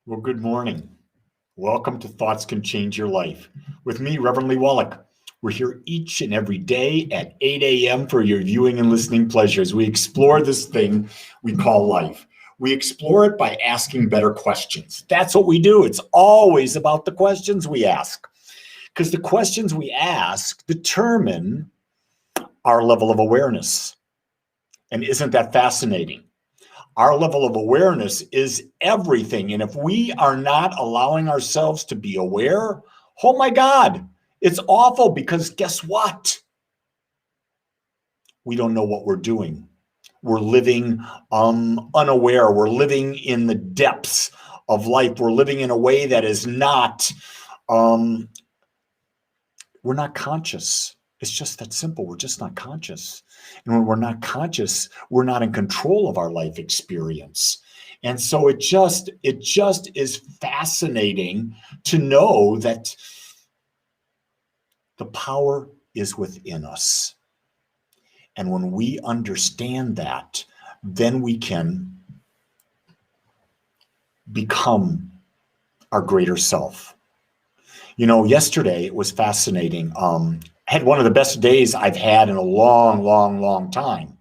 Well, good morning. Welcome to Thoughts Can Change Your Life. With me, Reverend Wolak. We're here each and every day at 8 a.m. for your viewing and listening pleasures. We explore this thing we call life. We explore it by asking better questions. That's what we do. It's always about the questions we ask, because the questions we ask determine our level of awareness. And isn't that fascinating? Our level of awareness is everything. And if we are not allowing ourselves to be aware, oh my God, it's awful, because guess what? We don't know what we're doing. We're living unaware. We're living in the depths of life. We're living in a way that is not, we're not conscious. It's just that simple. We're just not conscious. And when we're not conscious, we're not in control of our life experience. And so it just is fascinating to know that the power is within us. And when we understand that, then we can become our greater self. You know, yesterday it was fascinating. Had one of the best days I've had in a long time.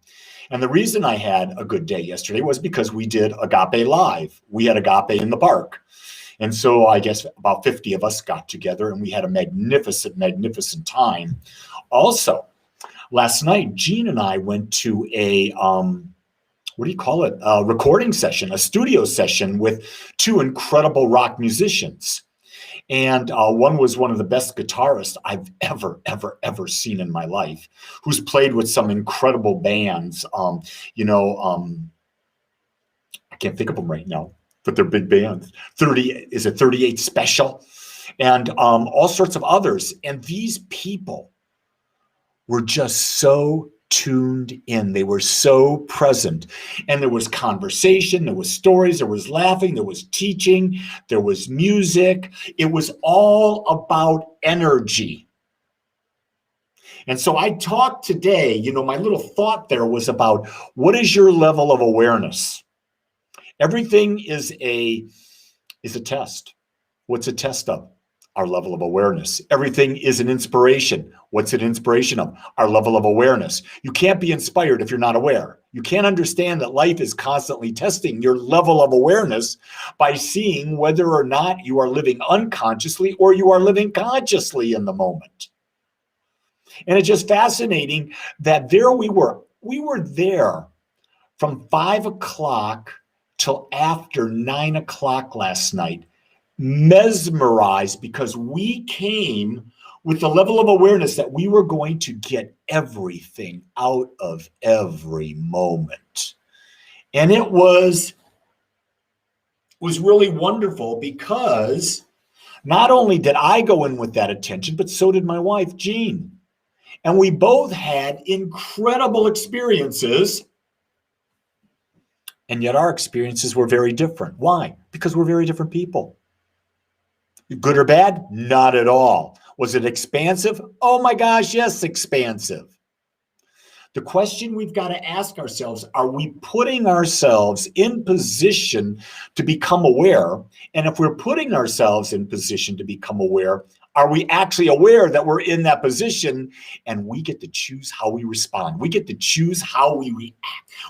And the reason I had a good day yesterday was because we did Agape Live. We had Agape in the park. And so I guess about 50 of us got together and we had a magnificent time. Also, last night, Jean and I went to a, a recording session, a studio session with two incredible rock musicians. And one was one of the best guitarists I've ever seen in my life, who's played with some incredible bands. I can't think of them right now, but they're big bands. 38 Special, and all sorts of others. And these people were just so tuned in. They were so present. And there was conversation, there was stories, there was laughing, there was teaching, there was music. It was all about energy. And so I talked today, my little thought there was about, what is your level of awareness? Everything is a test. What's a test of? Our level of awareness. Everything is an inspiration. What's an inspiration of? Our level of awareness. You can't be inspired if you're not aware. You can't understand that life is constantly testing your level of awareness by seeing whether or not you are living unconsciously or you are living consciously in the moment. And it's just fascinating that there we were. We were there from 5 o'clock till after 9 o'clock last night, mesmerized, because we came with the level of awareness that we were going to get everything out of every moment. And it was really wonderful, because not only did I go in with that attention, but so did my wife, Jean. And we both had incredible experiences. And yet our experiences were very different. Why? Because we're very different people. Good or bad? Not at all. Was it expansive? Oh my gosh, yes, expansive. The question we've got to ask ourselves, are we putting ourselves in position to become aware? And if we're putting ourselves in position to become aware, are we actually aware that we're in that position? And we get to choose how we respond. We get to choose how we react.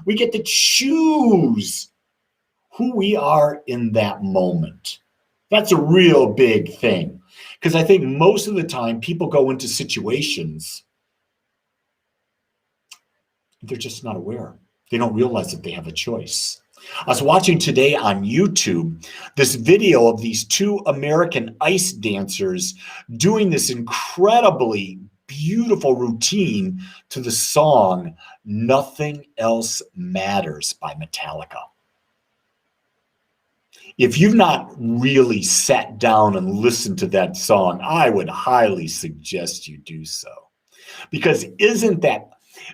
We get to choose who we are in that moment. That's a real big thing, because I think most of the time people go into situations, they're just not aware. They don't realize that they have a choice. I was watching today on YouTube this video of these two American ice dancers doing this incredibly beautiful routine to the song "Nothing Else Matters" by Metallica. If you've not really sat down and listened to that song, I would highly suggest you do so. Because isn't that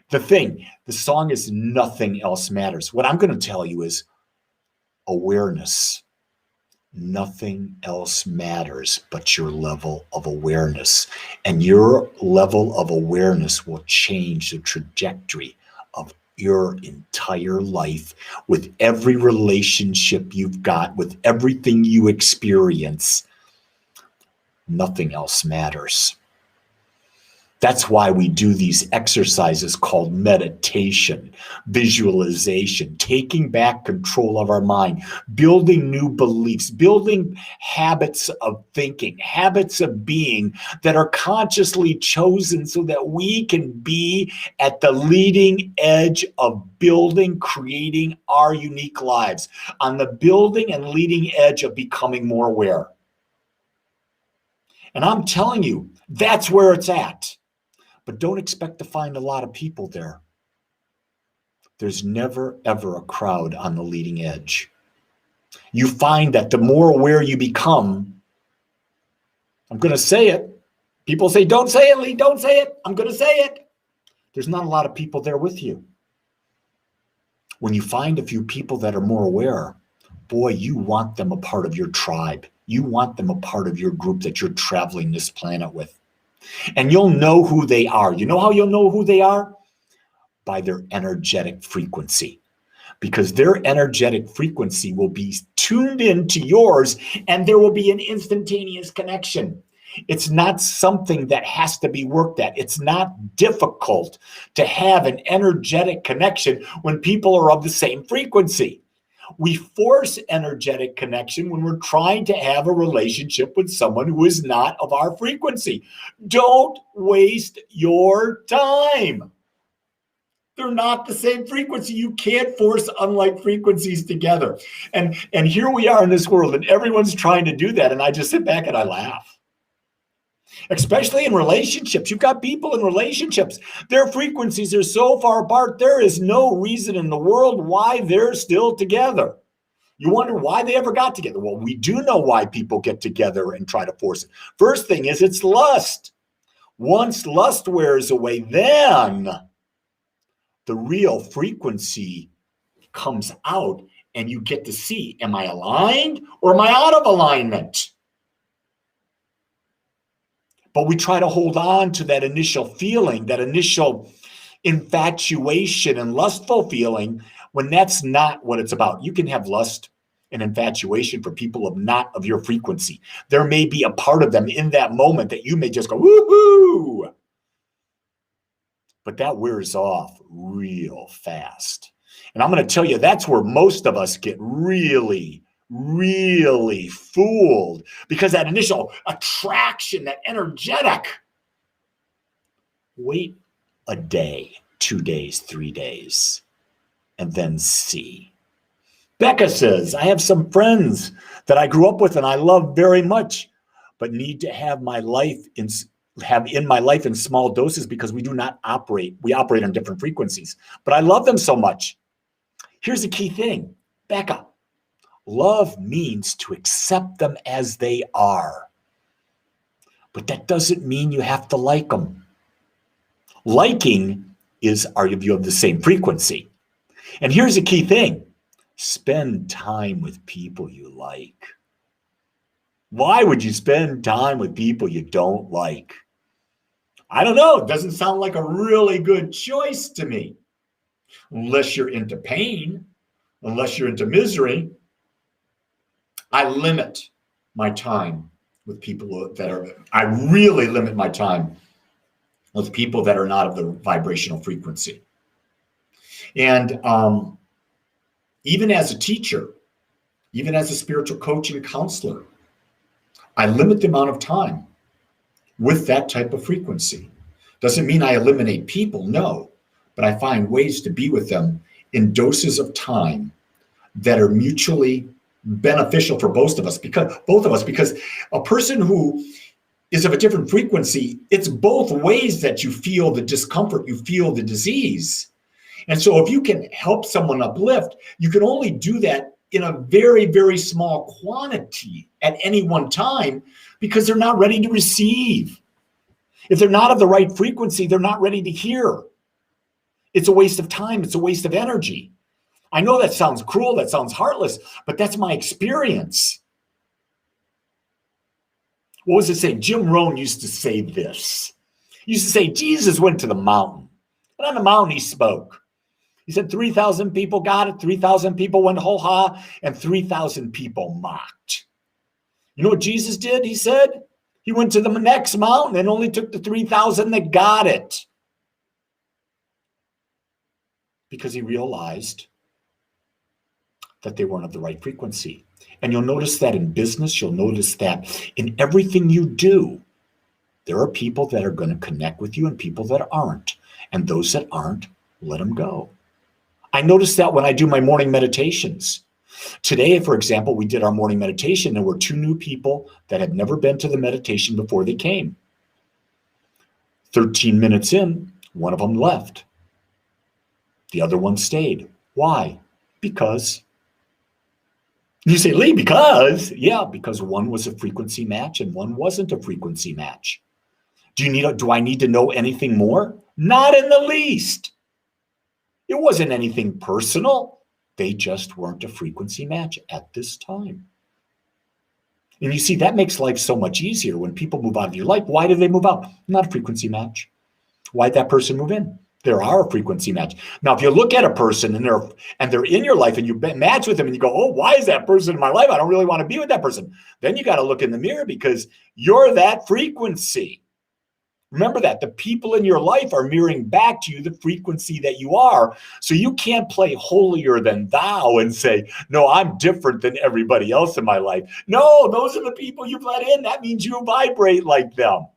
the thing? The song is "Nothing Else Matters." What I'm going to tell you is awareness. Nothing else matters but your level of awareness. And your level of awareness will change the trajectory of your entire life, with every relationship you've got, with everything you experience, nothing else matters. That's why we do these exercises called meditation, visualization, taking back control of our mind, building new beliefs, building habits of thinking, habits of being that are consciously chosen so that we can be at the leading edge of building, creating our unique lives, on the building and leading edge of becoming more aware. And I'm telling you, that's where it's at. But don't expect to find a lot of people there. There's never, ever a crowd on the leading edge. You find that the more aware you become, I'm going to say it. People say, don't say it, Lee, don't say it. I'm going to say it. There's not a lot of people there with you. When you find a few people that are more aware, boy, you want them a part of your tribe. You want them a part of your group that you're traveling this planet with. And you'll know who they are. You know how you'll know who they are? By their energetic frequency. Because their energetic frequency will be tuned into yours, and there will be an instantaneous connection. It's not something that has to be worked at. It's not difficult to have an energetic connection when people are of the same frequency. We force energetic connection when we're trying to have a relationship with someone who is not of our frequency. Don't waste your time. They're not the same frequency. You can't force unlike frequencies together. And here we are in this world, and everyone's trying to do that. And I just sit back and I laugh. Especially in relationships. You've got people in relationships. Their frequencies are so far apart, there is no reason in the world why they're still together. You wonder why they ever got together. Well, we do know why people get together and try to force it. First thing is it's lust. Once lust wears away, then the real frequency comes out and you get to see, am I aligned or am I out of alignment? But we try to hold on to that initial feeling, that initial infatuation and lustful feeling, when that's not what it's about. You can have lust and infatuation for people not of your frequency. There may be a part of them in that moment that you may just go, woohoo! But that wears off real fast. And I'm going to tell you, that's where most of us get really fooled, because that initial attraction, that energetic, wait a day, 2 days, 3 days, and then see. Becca says, I have some friends that I grew up with and I love very much, but need to have in my life in small doses because we operate on different frequencies. But I love them so much. Here's the key thing, Becca. Love means to accept them as they are. But that doesn't mean you have to like them. Liking is, are you of the same frequency? And here's the key thing. Spend time with people you like. Why would you spend time with people you don't like? I don't know. It doesn't sound like a really good choice to me. Unless you're into pain, unless you're into misery. I limit my time with people I really limit my time with people that are not of the vibrational frequency. And even as a teacher, even as a spiritual coach and counselor, I limit the amount of time with that type of frequency. Doesn't mean I eliminate people, no, but I find ways to be with them in doses of time that are mutually beneficial for both of us, because a person who is of a different frequency, it's both ways that you feel the discomfort, you feel the disease. And so if you can help someone uplift, you can only do that in a very, very small quantity at any one time, because they're not ready to receive. If they're not of the right frequency, they're not ready to hear. It's a waste of time. It's a waste of energy. I know that sounds cruel, that sounds heartless, but that's my experience. What was it saying? Jim Rohn used to say this. He used to say, Jesus went to the mountain, and on the mountain he spoke. He said 3,000 people got it, 3,000 people went ho-ha, and 3,000 people mocked. You know what Jesus did? He said he went to the next mountain and only took the 3,000 that got it. Because he realized that they weren't of the right frequency. And you'll notice that in business, you'll notice that in everything you do, there are people that are going to connect with you and people that aren't. And those that aren't, let them go. I noticed that when I do my morning meditations. Today, for example, we did our morning meditation. There were 2 new people that had never been to the meditation before they came. 13 minutes in, one of them left. The other one stayed. Why? Because. You say, Lee, because? Yeah, because one was a frequency match and one wasn't a frequency match. Do I need to know anything more? Not in the least. It wasn't anything personal. They just weren't a frequency match at this time. And you see, that makes life so much easier when people move out of your life. Why did they move out? Not a frequency match. Why'd that person move in? There are a frequency match. Now, if you look at a person and they're in your life and you match with them and you go, oh, why is that person in my life? I don't really want to be with that person. Then you got to look in the mirror because you're that frequency. Remember that the people in your life are mirroring back to you the frequency that you are. So you can't play holier than thou and say, no, I'm different than everybody else in my life. No, those are the people you've let in. That means you vibrate like them.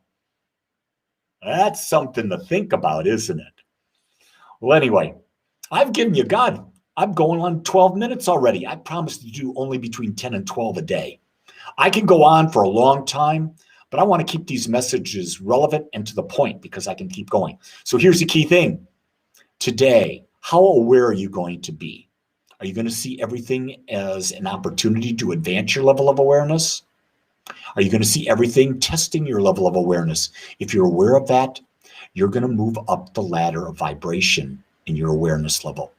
That's something to think about, isn't it? Well, anyway, I've given you God. I'm going on 12 minutes already. I promised to do only between 10 and 12 a day. I can go on for a long time, but I want to keep these messages relevant and to the point because I can keep going. So here's the key thing. Today, how aware are you going to be? Are you going to see everything as an opportunity to advance your level of awareness? Are you going to see everything testing your level of awareness? If you're aware of that, you're going to move up the ladder of vibration in your awareness level,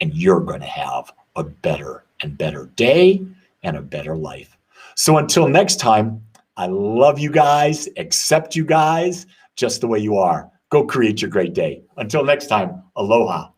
and you're going to have a better and better day and a better life. So until next time, I love you guys, accept you guys just the way you are. Go create your great day. Until next time, aloha.